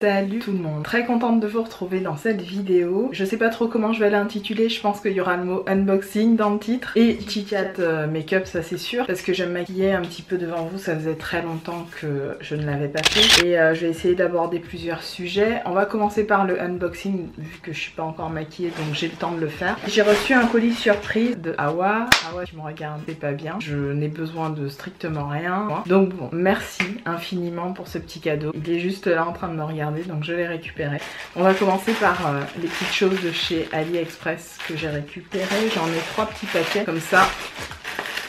Salut tout le monde, très contente de vous retrouver dans cette vidéo. Je sais pas trop comment je vais l'intituler, je pense qu'il y aura le mot unboxing dans le titre et Chit Chat make-up, ça c'est sûr, parce que j'aime maquiller un petit peu devant vous, ça faisait très longtemps que je ne l'avais pas fait et je vais essayer d'aborder plusieurs sujets. On va commencer par le unboxing vu que je suis pas encore maquillée donc j'ai le temps de le faire. J'ai reçu un colis surprise de Awa. Awa, tu me regardes, c'est pas bien, je n'ai besoin de strictement rien. Donc bon, merci infiniment pour ce petit cadeau. Il est juste là en train de me regarder donc je l'ai récupéré. On va commencer par les petites choses de chez AliExpress que j'ai récupérées. J'en ai 3 petits paquets comme ça.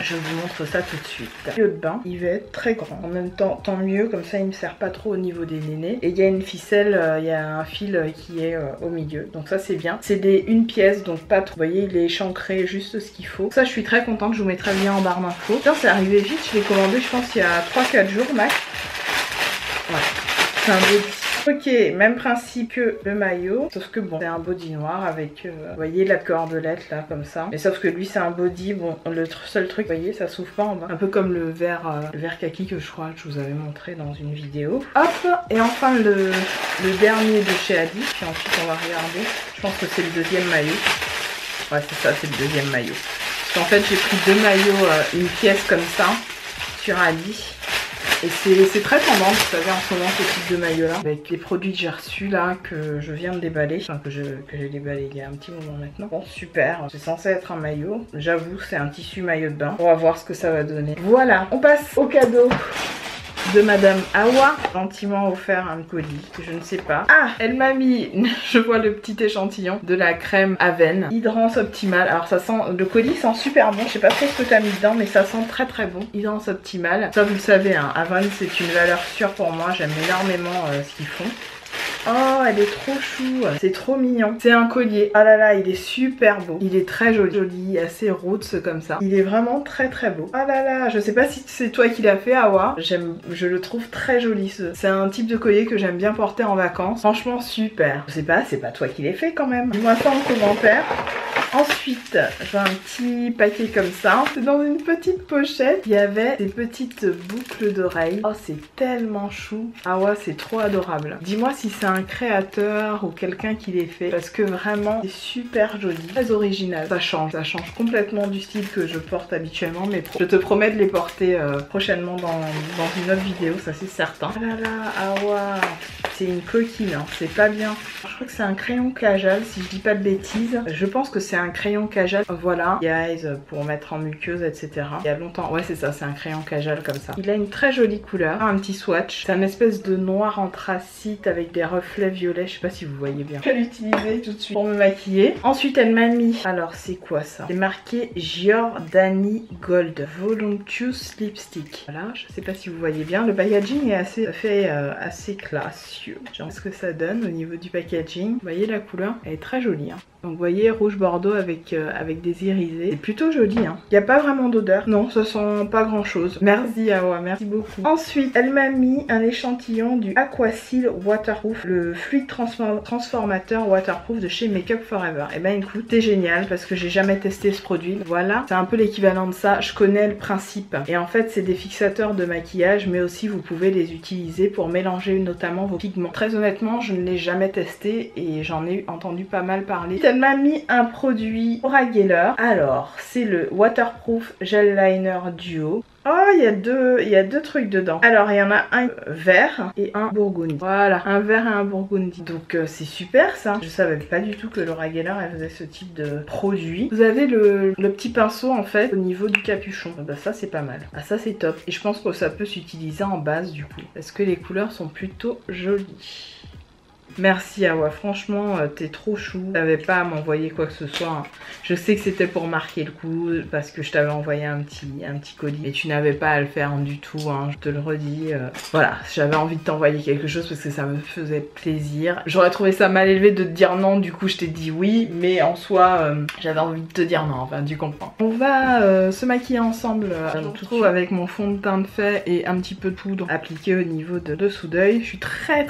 Je vous montre ça tout de suite. Le maillot de bain, il va être très grand. En même temps, tant mieux, comme ça il me sert pas trop au niveau des nénés. Et il y a une ficelle, il y a un fil qui est au milieu. Donc ça c'est bien. C'est une pièce, donc pas trop. Vous voyez, il est échancré, juste ce qu'il faut. Ça je suis très contente, je vous mettrai le lien en barre d'infos. C'est arrivé vite, je l'ai commandé je pense il y a 3-4 jours max. Ouais, c'est un body. Ok, même principe que le maillot, sauf que bon, c'est un body noir avec, vous voyez la cordelette là, comme ça. Mais sauf que lui c'est un body, bon, le seul truc, vous voyez, ça s'ouvre pas en bas. Un peu comme le vert kaki que je crois que je vous avais montré dans une vidéo. Hop, et enfin le dernier de chez Ali, puis ensuite on va regarder. Je pense que c'est le deuxième maillot. Ouais, c'est ça, c'est le deuxième maillot. Parce qu'en fait, j'ai pris 2 maillots, une pièce comme ça, sur Ali. Et c'est très tendance, vous savez, en ce moment, ce type de maillot-là. Avec les produits que j'ai reçus là, que je viens de déballer. Enfin, que j'ai déballé il y a un petit moment maintenant. Bon, super. C'est censé être un maillot. J'avoue, c'est un tissu maillot de bain. On va voir ce que ça va donner. Voilà, on passe au cadeau de Madame Awa, gentiment offert un colis, je ne sais pas. Ah, elle m'a mis, je vois le petit échantillon de la crème Aven Hydrance Optimal. Alors ça sent, le colis sent super bon, je sais pas trop ce que tu as mis dedans, mais ça sent très très bon. Hydrance Optimal, ça vous le savez, hein, Aven c'est une valeur sûre pour moi, j'aime énormément ce qu'ils font. Oh, elle est trop chou, c'est trop mignon. C'est un collier. Ah là là, il est super beau. Il est très joli, assez roots comme ça. Il est vraiment très très beau. Ah là là, je sais pas si c'est toi qui l'as fait, Awa. Je le trouve très joli. C'est un type de collier que j'aime bien porter en vacances. Franchement, super. Je sais pas, c'est pas toi qui l'as fait quand même. Dis-moi ça en commentaire. Ensuite, j'ai un petit paquet comme ça. C'est dans une petite pochette. Il y avait des petites boucles d'oreilles. Oh, c'est tellement chou. Ah ouais, c'est trop adorable. Dis-moi si c'est un créateur ou quelqu'un qui les fait. Parce que vraiment, c'est super joli. Très original. Ça change complètement du style que je porte habituellement. Mais je te promets de les porter prochainement dans une autre vidéo. Ça, c'est certain. Ah là là, ah ouais. C'est une coquine, hein. C'est pas bien. Je crois que c'est un crayon Kajal, si je dis pas de bêtises. Je pense que c'est un crayon Kajal. Voilà, eyes pour mettre en muqueuse, etc. Il y a longtemps, ouais c'est ça, c'est un crayon Kajal comme ça. Il a une très jolie couleur, un petit swatch. C'est un espèce de noir anthracite avec des reflets violets. Je sais pas si vous voyez bien. Je vais l'utiliser tout de suite pour me maquiller. Ensuite, elle m'a mis, alors c'est quoi ça? C'est marqué Giordani Gold Voluptuous Lipstick. Voilà, je sais pas si vous voyez bien. Le packaging est assez classe. Genre ce que ça donne au niveau du packaging. Vous voyez la couleur, elle est très jolie, hein. Donc vous voyez rouge bordeaux avec des irisés. C'est plutôt joli, hein. Il n'y a pas vraiment d'odeur. Non, ça sent pas grand chose. Merci Awa, merci beaucoup. Ensuite, elle m'a mis un échantillon du Aquasil Waterproof, le fluide transformateur waterproof de chez Make Up Forever. Et ben écoute, c'est génial parce que j'ai jamais testé ce produit. Voilà, c'est un peu l'équivalent de ça. Je connais le principe. Et en fait, c'est des fixateurs de maquillage, mais aussi vous pouvez les utiliser pour mélanger notamment vos pigments. Très honnêtement, je ne l'ai jamais testé et j'en ai entendu pas mal parler. Elle m'a mis un produit Laura Geller. Alors, c'est le Waterproof Gel Liner Duo. Oh, il y a deux trucs dedans. Alors, il y en a un vert et un burgundy. Voilà, un vert et un burgundy. Donc, c'est super ça. Je savais pas du tout que Laura Geller elle faisait ce type de produit. Vous avez le petit pinceau en fait au niveau du capuchon. Bah ça, c'est pas mal. Ah, ça, c'est top. Et je pense que ça peut s'utiliser en base du coup. Parce que les couleurs sont plutôt jolies. Merci Awa, franchement t'es trop chou. T'avais pas à m'envoyer quoi que ce soit, hein. Je sais que c'était pour marquer le coup parce que je t'avais envoyé un petit colis et tu n'avais pas à le faire du tout, hein. Je te le redis. Voilà, j'avais envie de t'envoyer quelque chose parce que ça me faisait plaisir. J'aurais trouvé ça mal élevé de te dire non, du coup je t'ai dit oui, mais en soi j'avais envie de te dire non, enfin tu comprends. On va se maquiller ensemble tout avec mon fond de teint de fait et un petit peu de poudre appliqué au niveau de dessous d'œil. Je suis très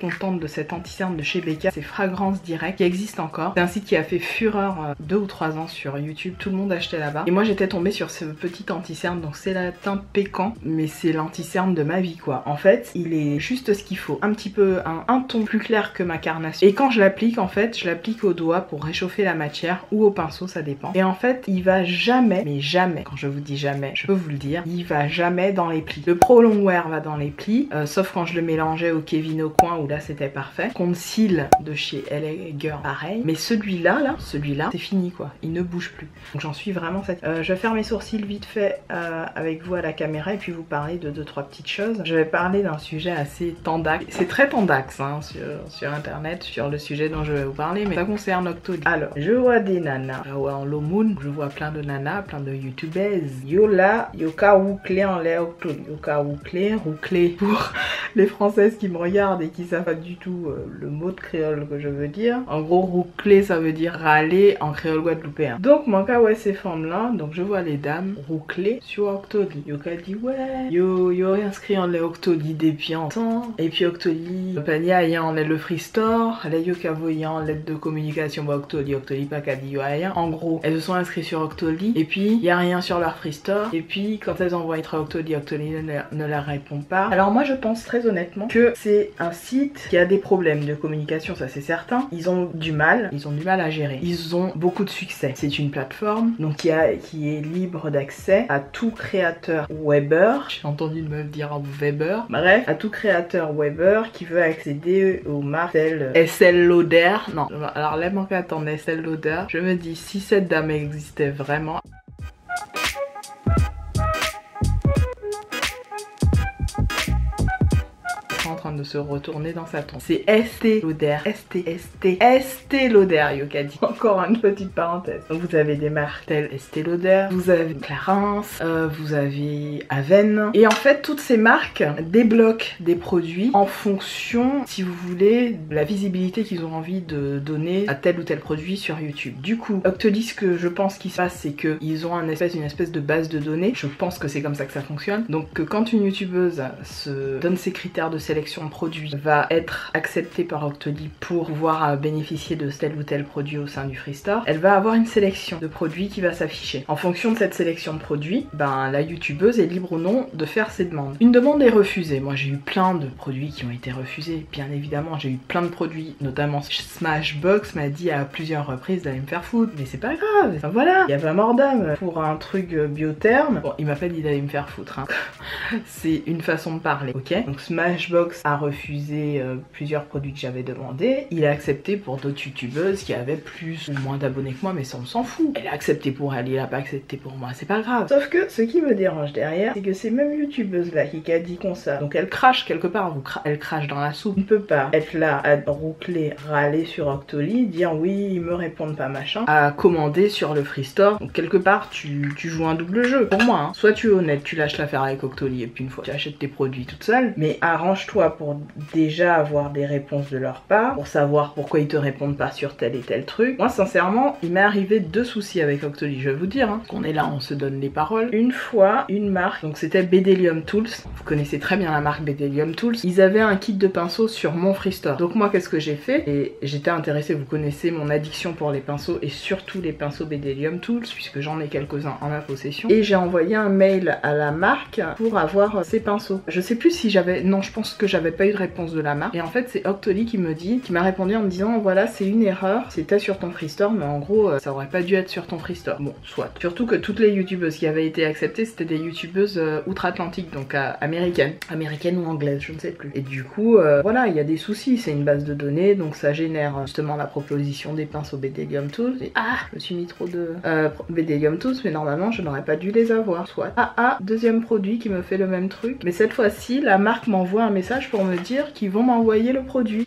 contente de cette anti-cerne de chez Becca, c'est Fragrance Direct, qui existe encore. C'est un site qui a fait fureur 2 ou 3 ans sur YouTube, tout le monde achetait là-bas. Et moi j'étais tombée sur ce petit anti-cerne, donc c'est la teinte Pécan, mais c'est l'anti-cerne de ma vie quoi. En fait, il est juste ce qu'il faut, un petit peu, un ton plus clair que ma carnation. Et quand je l'applique, en fait, je l'applique au doigt pour réchauffer la matière ou au pinceau, ça dépend. Et en fait, il va jamais, mais jamais, quand je vous dis jamais, je peux vous le dire, il va jamais dans les plis. Le Pro Longwear va dans les plis, sauf quand je le mélangeais au Kevin Aucoin où là c'était parfait. Conceal de chez LA Girl, pareil. Mais celui-là, c'est fini quoi, il ne bouge plus. Donc j'en suis vraiment satisfaite. Je vais faire mes sourcils vite fait avec vous à la caméra et puis vous parler de 2-3 petites choses. Je vais parler d'un sujet assez tendax. C'est très tendax hein, sur internet, sur le sujet dont je vais vous parler, mais ça concerne Octoly. Alors, je vois des nanas. En low moon, je vois plein de nanas, plein de youtubeuses. Yo là, yo ka rouclé en l'air Octoly. Yo ka rouclé pour les françaises qui me regardent et qui savent pas du tout le mot de créole que je veux dire. En gros, rouclé ça veut dire râler en créole guadeloupéen. Donc, mon cas, ouais, ces femmes-là, donc je vois les dames rouclées sur Octoly. Yo ka dit, ouais, yo inscrit en l'air Octoly depuis en temps. Et puis Octoly, pania ayant en l'air le free store. Là, yo ka voyant l'aide de communication bah Octoly pas qu'à dit rien. En gros, elles se sont inscrites sur Octoly et puis il y a rien sur leur free store. Et puis quand elles envoient à Octoly ne leur répond pas. Alors moi je pense très honnêtement que c'est un site qui a des problèmes de communication, ça c'est certain. Ils ont du mal à gérer. Ils ont beaucoup de succès. C'est une plateforme donc qui est libre d'accès à tout créateur Weber. J'ai entendu une meuf dire Weber. Bref, à tout créateur Weber qui veut accéder aux marques telles Estée Lauder. Non, alors là manque attendre Estée Lauder. Je me dis si cette dame existait vraiment. En train de se retourner dans sa tombe. C'est Estée Lauder. Estée Lauder, Yokadi. Encore une petite parenthèse. Donc vous avez des marques telles Estée Lauder, vous avez Clarins, vous avez Aven. Et en fait, toutes ces marques débloquent des produits en fonction, si vous voulez, de la visibilité qu'ils ont envie de donner à tel ou tel produit sur YouTube. Du coup, Octoly, ce que je pense qu'il se passe, c'est qu'ils ont une espèce de base de données. Je pense que c'est comme ça que ça fonctionne. Donc quand une youtubeuse se donne ses critères de sélection de produits va être acceptée par Octoly pour pouvoir bénéficier de tel ou tel produit au sein du Free Store, elle va avoir une sélection de produits qui va s'afficher. En fonction de cette sélection de produits, ben la youtubeuse est libre ou non de faire ses demandes. Une demande est refusée. Moi j'ai eu plein de produits qui ont été refusés, bien évidemment j'ai eu plein de produits, notamment Smashbox m'a dit à plusieurs reprises d'aller me faire foutre, mais c'est pas grave, enfin, voilà, il y a pas mort d'âme pour un truc biotherme. Bon, il m'a pas dit d'aller me faire foutre, hein. C'est une façon de parler, ok? Donc Smashbox a refusé plusieurs produits que j'avais demandé. Il a accepté pour d'autres youtubeuses qui avaient plus ou moins d'abonnés que moi, mais ça on s'en fout. Elle a accepté pour elle, il a pas accepté pour moi, c'est pas grave. Sauf que ce qui me dérange derrière, c'est que ces mêmes youtubeuses là qui a dit comme ça, donc elle crache quelque part, elle crache dans la soupe. On ne peut pas être là à roucler, râler sur Octoly, dire oui, ils me répondent pas machin, à commander sur le Free Store. Donc quelque part tu joues un double jeu. Pour moi, hein. Soit tu es honnête, tu lâches l'affaire avec Octoly et puis une fois tu achètes tes produits toute seule, mais arrange-toi pour déjà avoir des réponses de leur part, pour savoir pourquoi ils te répondent pas sur tel et tel truc. Moi sincèrement, il m'est arrivé 2 soucis avec Octoly, je vais vous dire, hein. On est là, on se donne les paroles. Une fois, une marque, donc c'était Bedelium Tools, vous connaissez très bien la marque Bedelium Tools, ils avaient un kit de pinceaux sur mon Free Store. Donc moi qu'est-ce que j'ai fait? Et j'étais intéressée, vous connaissez mon addiction pour les pinceaux et surtout les pinceaux Bedelium Tools, puisque j'en ai quelques-uns en ma possession. Et j'ai envoyé un mail à la marque pour avoir ces pinceaux. Je sais plus si j'avais... Non, je pense que j'avais pas eu de réponse de la marque. Et en fait, c'est Octoly qui m'a répondu en me disant voilà, c'est une erreur, c'était sur ton Free Store, mais en gros, ça aurait pas dû être sur ton Free Store. Bon, soit. Surtout que toutes les youtubeuses qui avaient été acceptées, c'était des youtubeuses outre-Atlantique, donc américaines ou anglaises, je ne sais plus. Et du coup, voilà, il y a des soucis, c'est une base de données, donc ça génère justement la proposition des pinceaux Bedelium Tools. Et je me suis mis trop de Bedelium Tools, mais normalement, je n'aurais pas dû les avoir. Soit. Deuxième produit qui me fait le même truc, mais cette fois-ci, la marque m'envoie un message pour me dire qu'ils vont m'envoyer le produit.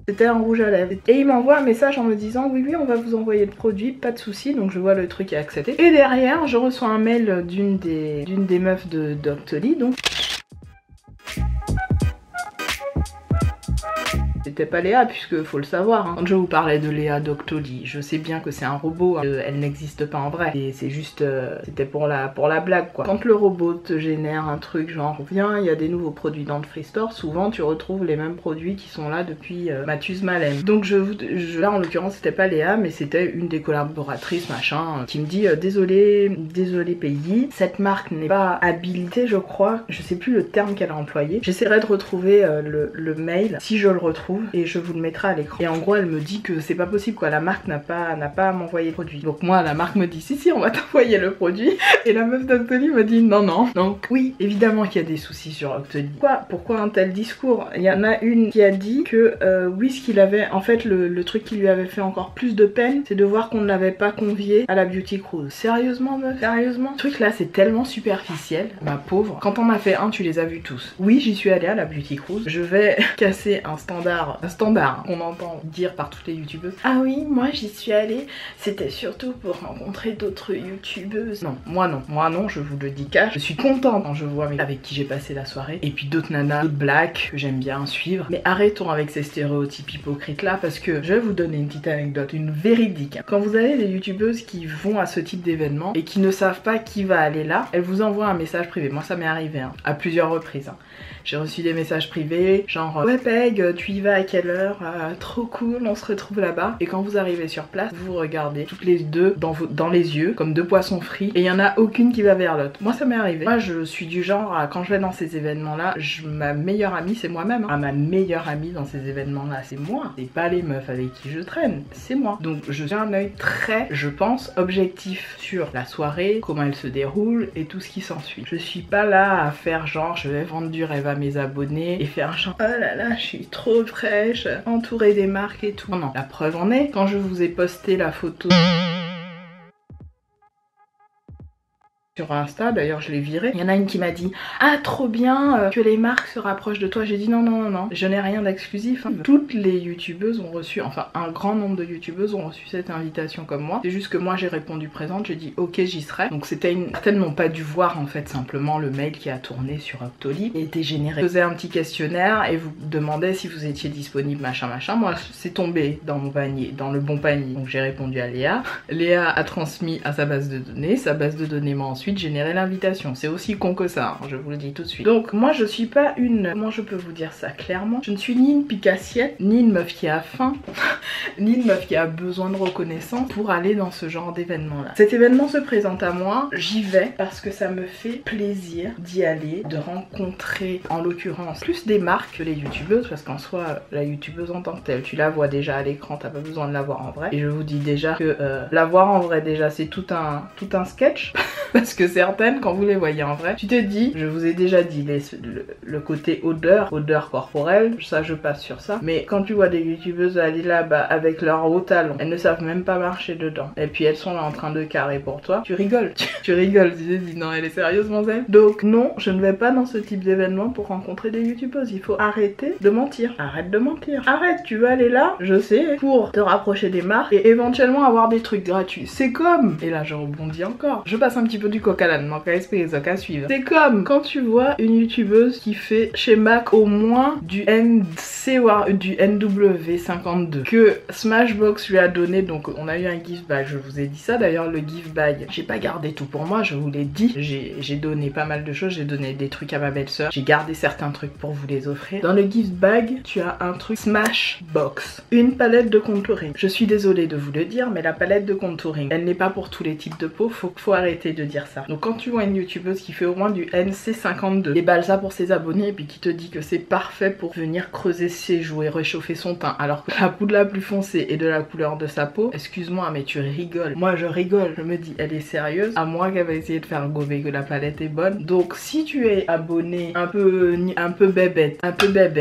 C'était un rouge à lèvres. Et il m'envoie un message en me disant oui on va vous envoyer le produit, pas de souci. Donc je vois le truc est accepté. Et derrière je reçois un mail d'une des meufs d'Octoly, donc c'était pas Léa, puisque faut le savoir, hein. Quand je vous parlais de Léa Doctolib, je sais bien que c'est un robot, hein. Elle n'existe pas en vrai, et c'est juste, c'était pour la blague quoi. Quand le robot te génère un truc genre, viens, il y a des nouveaux produits dans le Free Store, souvent tu retrouves les mêmes produits qui sont là depuis Mathusalem. Donc là en l'occurrence c'était pas Léa, mais c'était une des collaboratrices machin, qui me dit désolé pays, cette marque n'est pas habilitée je crois, je sais plus le terme qu'elle a employé. J'essaierai de retrouver le mail si je le retrouve et je vous le mettrai à l'écran. Et en gros elle me dit que c'est pas possible quoi, la marque n'a pas à m'envoyer le produit. Donc moi la marque me dit si on va t'envoyer le produit, et la meuf d'Octolib me dit non. Donc oui, évidemment qu'il y a des soucis sur Octolib. Pourquoi un tel discours? Il y en a une qui a dit que oui, ce qu'il avait, en fait le truc qui lui avait fait encore plus de peine, c'est de voir qu'on ne l'avait pas convié à la Beauty Cruise. Sérieusement meuf? Sérieusement? Ce truc là c'est tellement superficiel, ma pauvre. Quand on a fait un, tu les as vus tous. Oui, j'y suis allée à la Beauty Cruise. Je vais casser un standard qu'on entend dire par toutes les youtubeuses. Ah oui, moi j'y suis allée, c'était surtout pour rencontrer d'autres youtubeuses. Non, moi non, je vous le dis cash. Je suis contente quand je vois avec qui j'ai passé la soirée. Et puis d'autres nanas, d'autres blacks que j'aime bien suivre. Mais arrêtons avec ces stéréotypes hypocrites là, parce que je vais vous donner une petite anecdote, une véridique. Quand vous avez des youtubeuses qui vont à ce type d'événement et qui ne savent pas qui va aller là, elles vous envoient un message privé. Moi ça m'est arrivé hein, à plusieurs reprises. Hein. J'ai reçu des messages privés, genre ouais Peg, tu y vas à quelle heure? Trop cool, on se retrouve là-bas. Et quand vous arrivez sur place, vous regardez toutes les deux dans les yeux, comme deux poissons frits, et il y en a aucune qui va vers l'autre. Moi ça m'est arrivé. Moi je suis du genre, quand je vais dans ces événements-là, ma meilleure amie c'est moi-même. Hein. Ma meilleure amie dans ces événements-là, c'est moi. C'est pas les meufs avec qui je traîne, c'est moi. Donc je suis un œil très, je pense, objectif sur la soirée, comment elle se déroule et tout ce qui s'ensuit. Je suis pas là à faire genre, je vais vendre du rêve à mes abonnés et faire genre oh là là je suis trop fraîche, entourée des marques et tout. Non, la preuve en est, quand je vous ai posté la photo sur Insta, d'ailleurs je l'ai viré, il y en a une qui m'a dit ah trop bien que les marques se rapprochent de toi. J'ai dit non, je n'ai rien d'exclusif. Hein. Toutes les youtubeuses ont reçu, enfin un grand nombre de youtubeuses ont reçu cette invitation comme moi. C'est juste que moi j'ai répondu présente, j'ai dit ok j'y serai. Donc certaines n'ont pas dû voir en fait simplement le mail qui a tourné sur Octolib et était généré. Je faisais un petit questionnaire et vous demandais si vous étiez disponible machin. Moi c'est tombé dans mon panier, dans le bon panier. Donc j'ai répondu à Léa. Léa a transmis à sa base de données, sa base de données m'a ensuite générer l'invitation. C'est aussi con que ça, hein, je vous le dis tout de suite. Donc moi je suis pas une... Comment je peux vous dire ça clairement? Je ne suis ni une pique-assiette, ni une meuf qui a faim, ni une meuf qui a besoin de reconnaissance pour aller dans ce genre d'événement là. Cet événement se présente à moi, j'y vais parce que ça me fait plaisir d'y aller, de rencontrer en l'occurrence plus des marques que les youtubeuses, parce qu'en soi la youtubeuse en tant que telle, tu la vois déjà à l'écran, t'as pas besoin de la voir en vrai. Et je vous dis déjà que la voir en vrai déjà c'est tout un sketch parce que certaines quand vous les voyez en vrai, tu te dis, je vous ai déjà dit le côté odeur corporelle, ça je passe sur ça, mais quand tu vois des youtubeuses aller là-bas avec leurs hauts talons, elles ne savent même pas marcher dedans, et puis elles sont là en train de carrer pour toi, tu rigoles, tu rigoles, tu te dis non elle est sérieuse mademoiselle. Donc non, je ne vais pas dans ce type d'événement pour rencontrer des youtubeuses, il faut arrêter de mentir, arrête de mentir, arrête, tu veux aller là, je sais, pour te rapprocher des marques et éventuellement avoir des trucs gratuits. C'est comme, et là je rebondis encore, je passe un petit peu du coq à l'âne, donc à espérer ça qu'à suivre. C'est comme quand tu vois une youtubeuse qui fait chez MAC au moins du NC ou du NW52 que Smashbox lui a donné, donc on a eu un gift bag, je vous ai dit ça d'ailleurs, le gift bag, j'ai pas gardé tout pour moi, je vous l'ai dit, j'ai donné pas mal de choses, j'ai donné des trucs à ma belle-sœur, j'ai gardé certains trucs pour vous les offrir. Dans le gift bag, tu as un truc Smashbox, une palette de contouring. Je suis désolée de vous le dire, mais la palette de contouring, elle n'est pas pour tous les types de peau, faut arrêter de dire ça. Donc quand tu vois une youtubeuse qui fait au moins du NC52, déballe ça pour ses abonnés et puis qui te dit que c'est parfait pour venir creuser ses joues et réchauffer son teint, alors que la poudre la plus foncée est de la couleur de sa peau, excuse-moi mais tu rigoles. Moi je rigole, je me dis elle est sérieuse, à moins qu'elle va essayer de faire gober que la palette est bonne. Donc si tu es abonné un peu bébête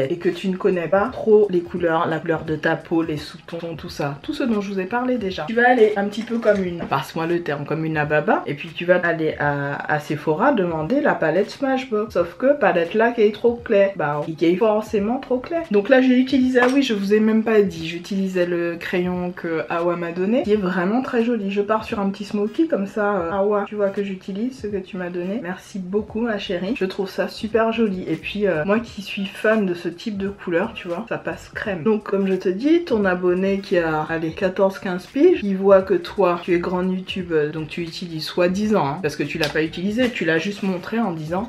et que tu ne connais pas trop les couleurs, la couleur de ta peau, les sous-tons, tout ça, tout ce dont je vous ai parlé déjà, tu vas aller un petit peu comme une, passe-moi le terme, comme une ababa, et puis tu vas vas aller à Sephora demander la palette Smashbox. Sauf que palette là qui est trop claire. Bah, il est forcément trop clair. Donc là, j'ai utilisé, ah oui, je vous ai même pas dit, j'utilisais le crayon que Awa m'a donné, qui est vraiment très joli. Je pars sur un petit smoky comme ça, Awa, tu vois que j'utilise ce que tu m'as donné. Merci beaucoup ma chérie. Je trouve ça super joli. Et puis moi qui suis fan de ce type de couleur, tu vois, ça passe crème. Donc comme je te dis, ton abonné qui a, allez, 14-15 piges, il voit que toi, tu es grande youtubeuse, donc tu utilises soi-disant, hein, parce que tu l'as pas utilisé, tu l'as juste montré en disant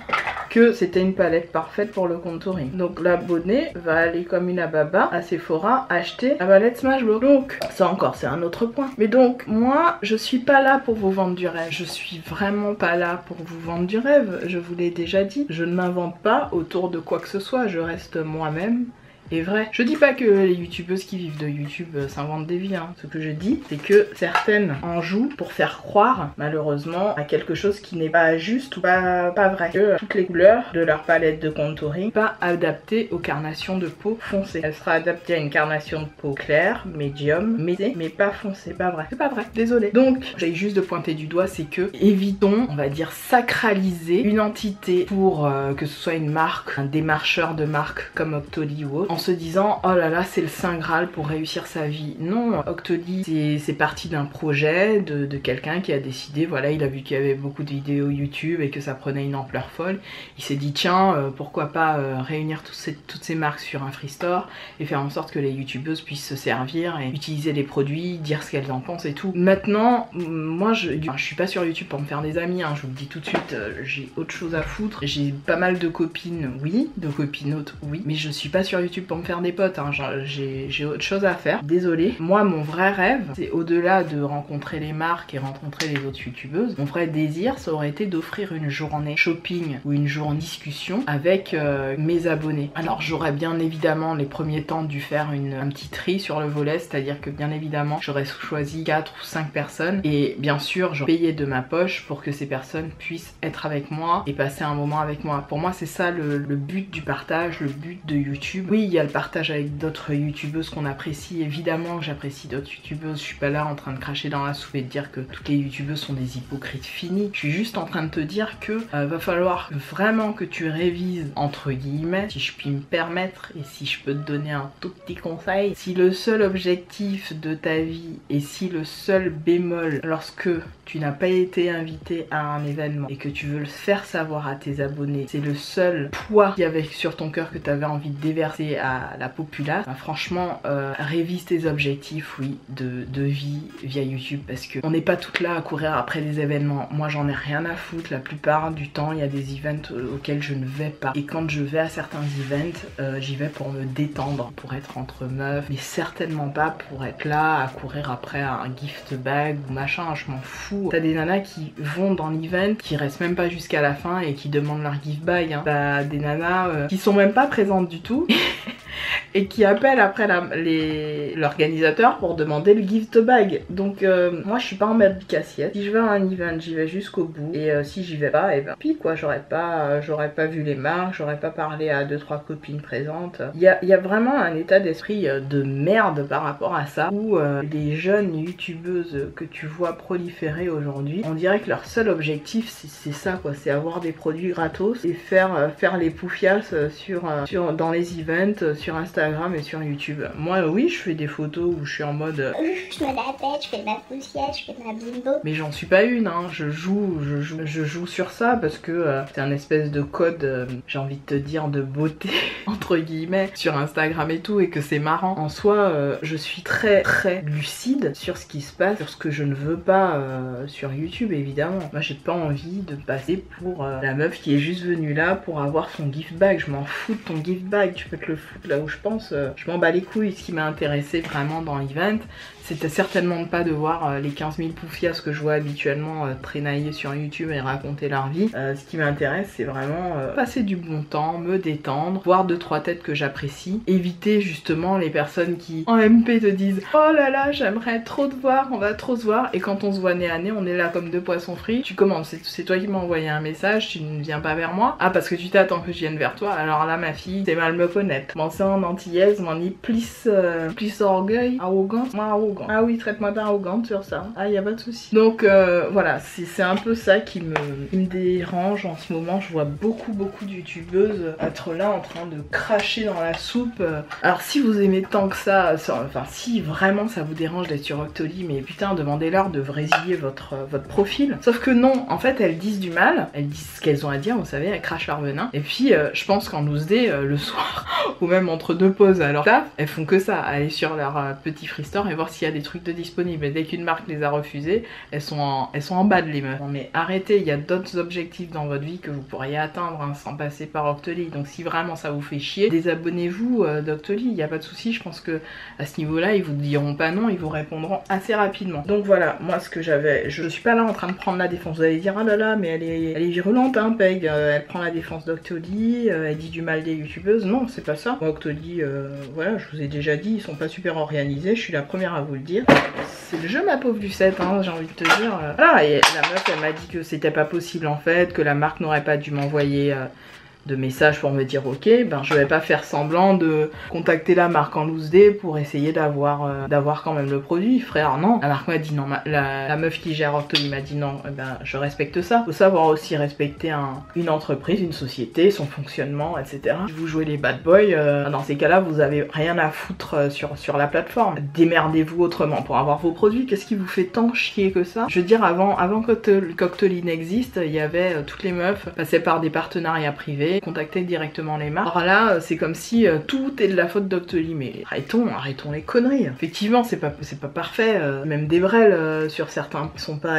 que c'était une palette parfaite pour le contouring. Donc l'abonné va aller comme une ababa à Sephora acheter la palette Smashbox. Donc ça encore c'est un autre point. Mais donc moi je suis pas là pour vous vendre du rêve. Je suis vraiment pas là pour vous vendre du rêve. Je vous l'ai déjà dit. Je ne m'invente pas autour de quoi que ce soit. Je reste moi-même. Et vrai. Je dis pas que les youtubeuses qui vivent de YouTube s'inventent des vies, hein. Ce que je dis, c'est que certaines en jouent pour faire croire, malheureusement, à quelque chose qui n'est pas juste ou pas vrai. Que toutes les couleurs de leur palette de contouring pas adaptées aux carnations de peau foncées. Elle sera adaptée à une carnation de peau claire, médium, mais pas foncée. C'est pas vrai. C'est pas vrai. Désolée. Donc, j'ai juste de pointer du doigt, c'est que évitons, on va dire, sacraliser une entité pour que ce soit une marque, un démarcheur de marque comme Octoly ou autre, en se disant oh là là c'est le saint graal pour réussir sa vie. Non, Octoly c'est parti d'un projet de quelqu'un qui a décidé, voilà, il a vu qu'il y avait beaucoup de vidéos YouTube et que ça prenait une ampleur folle. Il s'est dit tiens pourquoi pas réunir toutes ces marques sur un free store et faire en sorte que les youtubeuses puissent se servir et utiliser les produits, dire ce qu'elles en pensent et tout. Maintenant moi je suis pas sur YouTube pour me faire des amis, hein, je vous le dis tout de suite, j'ai autre chose à foutre. J'ai pas mal de copines, oui, de copinotes, oui, mais je suis pas sur YouTube pour me faire des potes, hein. J'ai autre chose à faire, désolée. Moi mon vrai rêve, c'est au-delà de rencontrer les marques et rencontrer les autres youtubeuses, mon vrai désir ça aurait été d'offrir une journée shopping ou une journée discussion avec mes abonnés. Alors j'aurais bien évidemment les premiers temps dû faire un petit tri sur le volet, c'est-à-dire que bien évidemment j'aurais choisi 4 ou 5 personnes et bien sûr j'aurais payé de ma poche pour que ces personnes puissent être avec moi et passer un moment avec moi. Pour moi c'est ça le but du partage, le but de YouTube. Oui, il y a le partage avec d'autres youtubeuses qu'on apprécie, évidemment que j'apprécie d'autres youtubeuses, je suis pas là en train de cracher dans la soupe et de dire que toutes les youtubeuses sont des hypocrites finis. Je suis juste en train de te dire que va falloir vraiment que tu révises entre guillemets, si je puis me permettre et si je peux te donner un tout petit conseil. Si le seul objectif de ta vie et si le seul bémol lorsque tu n'as pas été invité à un événement et que tu veux le faire savoir à tes abonnés, c'est le seul poids qu'il y avait sur ton cœur que tu avais envie de déverser à la populace, bah franchement révise tes objectifs, oui, de vie via YouTube, parce que on n'est pas toutes là à courir après des événements. Moi j'en ai rien à foutre, la plupart du temps il y a des events auxquels je ne vais pas, et quand je vais à certains events j'y vais pour me détendre, pour être entre meufs, mais certainement pas pour être là à courir après un gift bag ou machin, je m'en fous. T'as des nanas qui vont dans l'event, qui restent même pas jusqu'à la fin et qui demandent leur gift bag, hein. T'as des nanas qui sont même pas présentes du tout et qui appellent après l'organisateur pour demander le gift bag. Donc moi je suis pas en mode cassiette. Si je vais à un event, j'y vais jusqu'au bout, et si j'y vais pas, et ben puis quoi, j'aurais pas vu les marques, j'aurais pas parlé à 2-3 copines présentes. Il y a vraiment un état d'esprit de merde par rapport à ça, où les jeunes youtubeuses que tu vois proliférer aujourd'hui, on dirait que leur seul objectif c'est ça quoi, c'est avoir des produits gratos et faire les poufias dans les events, sur Instagram et sur YouTube. Moi oui je fais des photos où je suis en mode je me la pète, je fais ma poussière, je fais ma bimbo. Mais j'en suis pas une, hein. Je joue sur ça parce que c'est un espèce de code, j'ai envie de te dire, de beauté entre guillemets sur Instagram et tout, et que c'est marrant. En soi je suis très lucide sur ce qui se passe, sur ce que je ne veux pas sur YouTube évidemment. Moi j'ai pas envie de passer pour la meuf qui est juste venue là pour avoir son gift bag. Je m'en fous de ton gift bag, tu peux te le foutre là où je pense, je m'en bats les couilles. Ce qui m'a intéressé vraiment dans l'event, c'était certainement pas de voir les 15 000 poufias que je vois habituellement traînailler sur YouTube et raconter leur vie. Ce qui m'intéresse c'est vraiment passer du bon temps, me détendre, voir 2-3 têtes que j'apprécie, éviter justement les personnes qui en MP te disent oh là là j'aimerais trop te voir, on va trop se voir, et quand on se voit nez à nez on est là comme deux poissons frits. Tu commences, c'est toi qui m'as envoyé un message, tu ne viens pas vers moi, ah parce que tu t'attends que je vienne vers toi, alors là ma fille c'est mal me connaître. Bon c'est en antillaise, on dit plus orgueil, arrogance, moi arrogant. arrogante. Ah oui, traite-moi d'arrogante sur ça. Ah, y a pas de souci. Donc voilà, c'est un peu ça qui me dérange en ce moment. Je vois beaucoup de youtubeuses être là en train de cracher dans la soupe. Alors si vous aimez tant que ça, enfin si vraiment ça vous dérange d'être sur Octoly, mais putain, demandez-leur de résilier votre profil. Sauf que non, en fait elles disent du mal, elles disent ce qu'elles ont à dire, vous savez, elles crachent leur venin. Et puis je pense qu'en loose day, le soir, ou même entre deux pauses à leur taf, elles font que ça, aller sur leur petit free store et voir s'il y a des trucs de disponibles. Et dès qu'une marque les a refusés, elles sont en bad les meufs. Non mais arrêtez, il y a d'autres objectifs dans votre vie que vous pourriez atteindre hein, sans passer par Octoly. Donc si vraiment ça vous fait chier, désabonnez-vous d'Octoly, il n'y a pas de souci. Je pense que à ce niveau-là, ils vous diront pas non, ils vous répondront assez rapidement. Donc voilà, moi ce que j'avais, je suis pas là en train de prendre la défense. Vous allez dire ah là là, mais elle est virulente hein, Peg, elle prend la défense d'Octoly, elle dit du mal des youtubeuses. Non, c'est pas ça. Moi, Octoly, voilà, je vous ai déjà dit, ils sont pas super organisés, je suis la première à vous le dire. C'est le jeu ma pauvre Lucette, hein, j'ai envie de te dire. Voilà, et la meuf elle m'a dit que c'était pas possible en fait, que la marque n'aurait pas dû m'envoyer de messages pour me dire ok, ben je vais pas faire semblant de contacter la marque en loose day pour essayer d'avoir quand même le produit. Frère, non. La marque m'a dit non, la meuf qui gère Octoly m'a dit non, ben je respecte ça. Faut savoir aussi respecter une entreprise, une société, son fonctionnement, etc. Si vous jouez les bad boys, dans ces cas-là, vous avez rien à foutre sur la plateforme. Démerdez-vous autrement pour avoir vos produits. Qu'est-ce qui vous fait tant chier que ça? Je veux dire, avant qu'Octoly n'existe, il y avait toutes les meufs passaient par des partenariats privés, contacter directement les marques. Alors là, c'est comme si tout est de la faute d'Octoly, mais arrêtons les conneries. Effectivement, c'est pas parfait. Même des brels sur certains,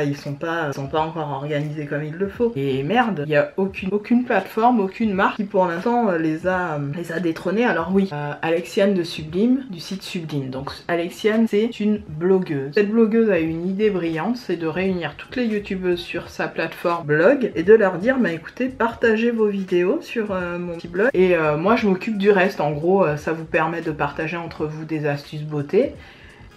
ils sont pas encore organisés comme il le faut. Et merde, il y a aucune plateforme, aucune marque qui pour l'instant les a détrônés. Alors oui, Alexiane de Sublime, du site Sublime. Donc Alexiane, c'est une blogueuse. Cette blogueuse a une idée brillante, c'est de réunir toutes les youtubeuses sur sa plateforme blog et de leur dire bah écoutez, partagez vos vidéos sur mon petit blog et moi je m'occupe du reste. En gros ça vous permet de partager entre vous des astuces beauté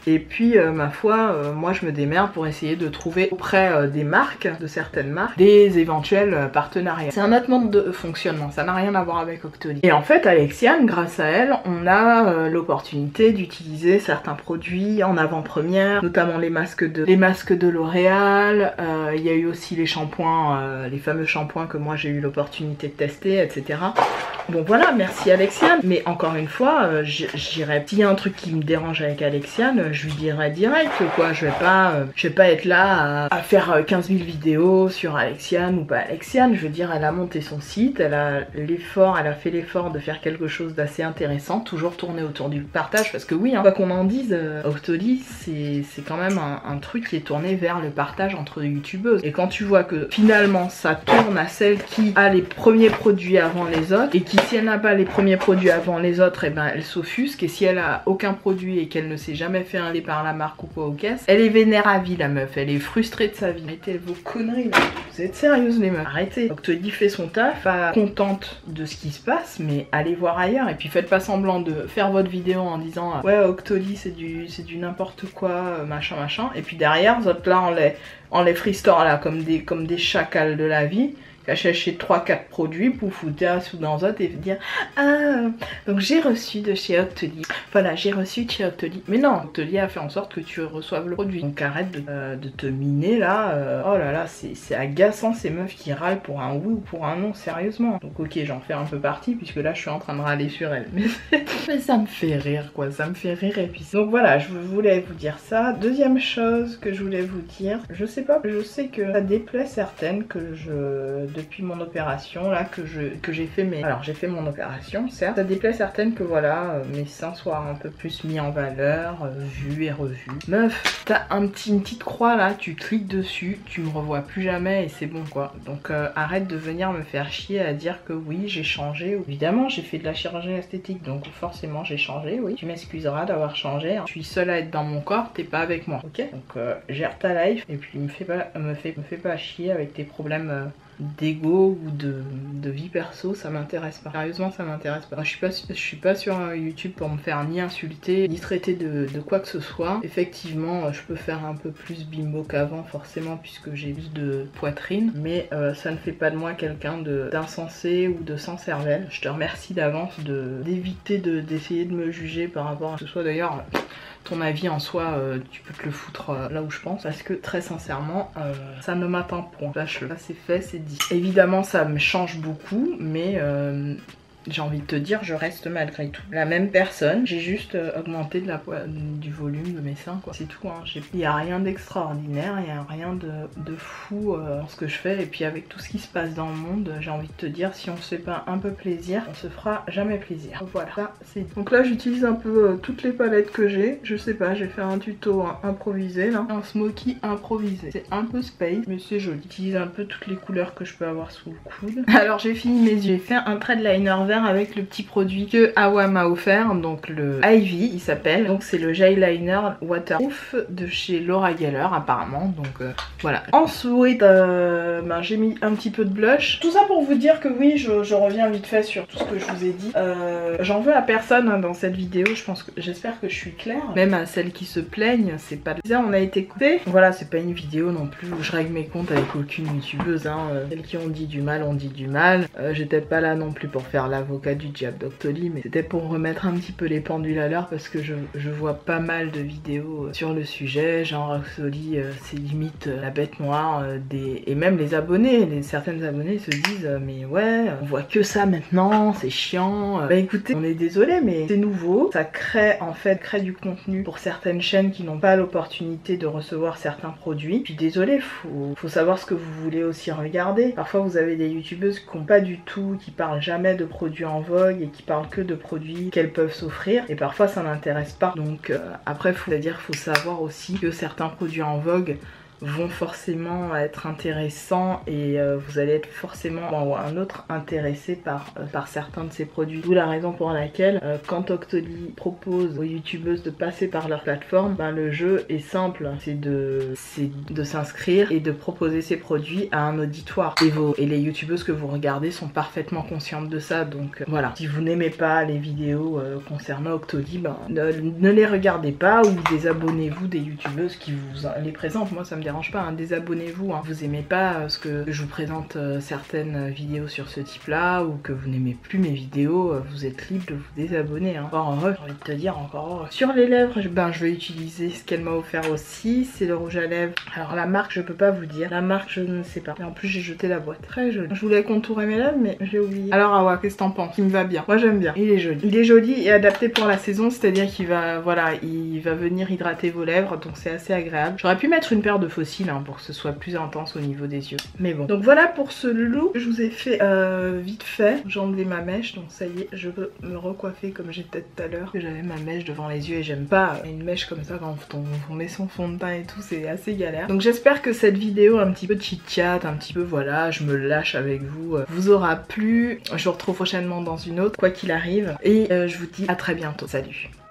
et puis ma foi moi je me démerde pour essayer de trouver auprès des marques, de certaines marques, des éventuels partenariats. C'est un autre mode de fonctionnement, ça n'a rien à voir avec Octoly. Et en fait Alexiane, grâce à elle, on a l'opportunité d'utiliser certains produits en avant-première, notamment les masques de L'Oréal, il y a eu aussi les shampoings, les fameux shampoings que moi j'ai eu l'opportunité de tester, etc. Bon voilà, merci Alexiane, mais encore une fois, j'irai, s'il y a un truc qui me dérange avec Alexiane, je lui dirai direct quoi, je vais pas être là à faire 15 000 vidéos sur Alexiane ou pas Alexiane. Je veux dire, elle a monté son site, elle a fait l'effort de faire quelque chose d'assez intéressant, toujours tourner autour du partage, parce que oui, hein, quoi qu'on en dise, Octoly c'est quand même un truc qui est tourné vers le partage entre youtubeuses. Et quand tu vois que finalement ça tourne à celle qui a les premiers produits avant les autres, et qui si elle n'a pas les premiers produits avant les autres, et ben elle s'offusque, et si elle a aucun produit et qu'elle ne s'est jamais fait aller par la marque ou quoi aux caisses, elle est vénère à vie la meuf, elle est frustrée de sa vie. Arrêtez vos conneries là, vous êtes sérieuses les meufs, arrêtez. Octoly fait son taf, pas contente de ce qui se passe, mais allez voir ailleurs. Et puis faites pas semblant de faire votre vidéo en disant ouais Octoly c'est du n'importe quoi, machin, et puis derrière vous êtes là en les free store là comme des chacals de la vie, chercher 3-4 produits pour foutre un sous dans autre et dire ah donc j'ai reçu de chez Octoly, voilà j'ai reçu de chez Octoly. Mais non, Octoly a fait en sorte que tu reçoives le produit, donc arrête de te miner là. Oh là là, c'est agaçant ces meufs qui râlent pour un oui ou pour un non, sérieusement. Donc ok, j'en fais un peu partie puisque là je suis en train de râler sur elle, mais ça me fait rire quoi, ça me fait rire. Et puis donc voilà, je voulais vous dire ça. Deuxième chose que je voulais vous dire, je sais pas, je sais que ça déplaît certaines que depuis mon opération là que j'ai fait alors j'ai fait mon opération certes, ça déplaît certaines que voilà mes seins soient un peu plus mis en valeur, vus et revus. Meuf, t'as une petite croix là, tu cliques dessus, tu me revois plus jamais et c'est bon quoi. Donc arrête de venir me faire chier à dire que oui j'ai changé. Évidemment j'ai fait de la chirurgie esthétique donc forcément j'ai changé, oui. Tu m'excuseras d'avoir changé, hein. Je suis seule à être dans mon corps, t'es pas avec moi, ok? Donc gère ta life et puis me fais pas chier avec tes problèmes d'ego ou de vie perso, ça m'intéresse pas. Sérieusement, ça m'intéresse pas. Je suis pas sur YouTube pour me faire ni insulter, ni traiter de quoi que ce soit. Effectivement, je peux faire un peu plus bimbo qu'avant, forcément, puisque j'ai plus de poitrine, mais ça ne fait pas de moi quelqu'un d'insensé ou de sans cervelle. Je te remercie d'avance d'éviter d'essayer de me juger par rapport à ce soit. D'ailleurs, Ton avis en soi, tu peux te le foutre là où je pense, parce que très sincèrement, ça ne m'atteint point. Lâche-le. Là c'est fait, c'est dit. Évidemment ça me change beaucoup, mais j'ai envie de te dire, je reste malgré tout la même personne. J'ai juste augmenté du volume de mes seins, quoi. C'est tout, hein. Il n'y a rien d'extraordinaire, il n'y a rien de fou dans ce que je fais. Et puis avec tout ce qui se passe dans le monde, j'ai envie de te dire, si on se fait pas un peu plaisir, on se fera jamais plaisir. Voilà, ça c'est. Donc là j'utilise un peu toutes les palettes que j'ai. Je sais pas, j'ai fait un tuto improvisé là. Un smoky improvisé. C'est un peu space, mais c'est joli. J'utilise un peu toutes les couleurs que je peux avoir sous le coude. Alors j'ai fini mes yeux. J'ai fait un trait de liner avec le petit produit que Awa m'a offert, donc le Ivy il s'appelle, donc c'est le gel liner waterproof de chez Laura Geller apparemment, donc voilà. Ensuite j'ai mis un petit peu de blush, tout ça pour vous dire que oui je reviens vite fait sur tout ce que je vous ai dit. J'en veux à personne hein, dans cette vidéo, j'espère que je suis claire, même à celles qui se plaignent, c'est pas ça, on a été coupé. Voilà, c'est pas une vidéo non plus où je règle mes comptes avec aucune youtubeuse, hein. Celles qui ont dit du mal ont dit du mal, j'étais pas là non plus pour faire l'avocat du diable d'Octoly, mais c'était pour remettre un petit peu les pendules à l'heure parce que je vois pas mal de vidéos sur le sujet, genre Octoly c'est limite la bête noire et même les abonnés, certaines abonnées se disent mais ouais on voit que ça maintenant, c'est chiant. Bah écoutez, on est désolé mais c'est nouveau, ça crée du contenu pour certaines chaînes qui n'ont pas l'opportunité de recevoir certains produits. Puis désolé, faut savoir ce que vous voulez aussi regarder. Parfois vous avez des youtubeuses qui n'ont pas du tout, qui parlent jamais de produits en vogue et qui parlent que de produits qu'elles peuvent s'offrir, et parfois ça n'intéresse pas. Donc après faut savoir aussi que certains produits en vogue vont forcément être intéressants et vous allez être forcément ou un autre intéressé par certains de ces produits. D'où la raison pour laquelle quand Octoly propose aux youtubeuses de passer par leur plateforme, le jeu est simple, c'est de s'inscrire et de proposer ces produits à un auditoire. Et les youtubeuses que vous regardez sont parfaitement conscientes de ça, donc voilà. Si vous n'aimez pas les vidéos concernant Octoly, ne les regardez pas ou désabonnez-vous des youtubeuses qui vous les présentent. Moi ça me dérange pas, hein. Désabonnez-vous, hein. Vous aimez pas ce que je vous présente certaines vidéos sur ce type là, ou que vous n'aimez plus mes vidéos, vous êtes libre de vous désabonner, hein. Encore heureux, j'ai envie de te dire, encore heureux. Sur les lèvres, je vais utiliser ce qu'elle m'a offert aussi, c'est le rouge à lèvres. Alors la marque je peux pas vous dire, la marque je ne sais pas, et en plus j'ai jeté la boîte. Très joli. Je voulais contourer mes lèvres mais j'ai oublié. Alors Awa, qu'est-ce que t'en penses? Il me va bien, moi j'aime bien, il est joli. Il est joli et adapté pour la saison, c'est à dire qu'il va, voilà, il va venir hydrater vos lèvres, donc c'est assez agréable. J'aurais pu mettre une paire de fossiles hein, pour que ce soit plus intense au niveau des yeux, mais bon. Donc voilà pour ce look, je vous ai fait vite fait. J'ai enlevé ma mèche, donc ça y est, je peux me recoiffer comme j'étais tout à l'heure. J'avais ma mèche devant les yeux et j'aime pas une mèche comme ça quand on met son fond de teint et tout, c'est assez galère. Donc j'espère que cette vidéo un petit peu chit chat, un petit peu voilà, je me lâche avec vous, vous aura plu. Je vous retrouve prochainement dans une autre, quoi qu'il arrive, et je vous dis à très bientôt. Salut.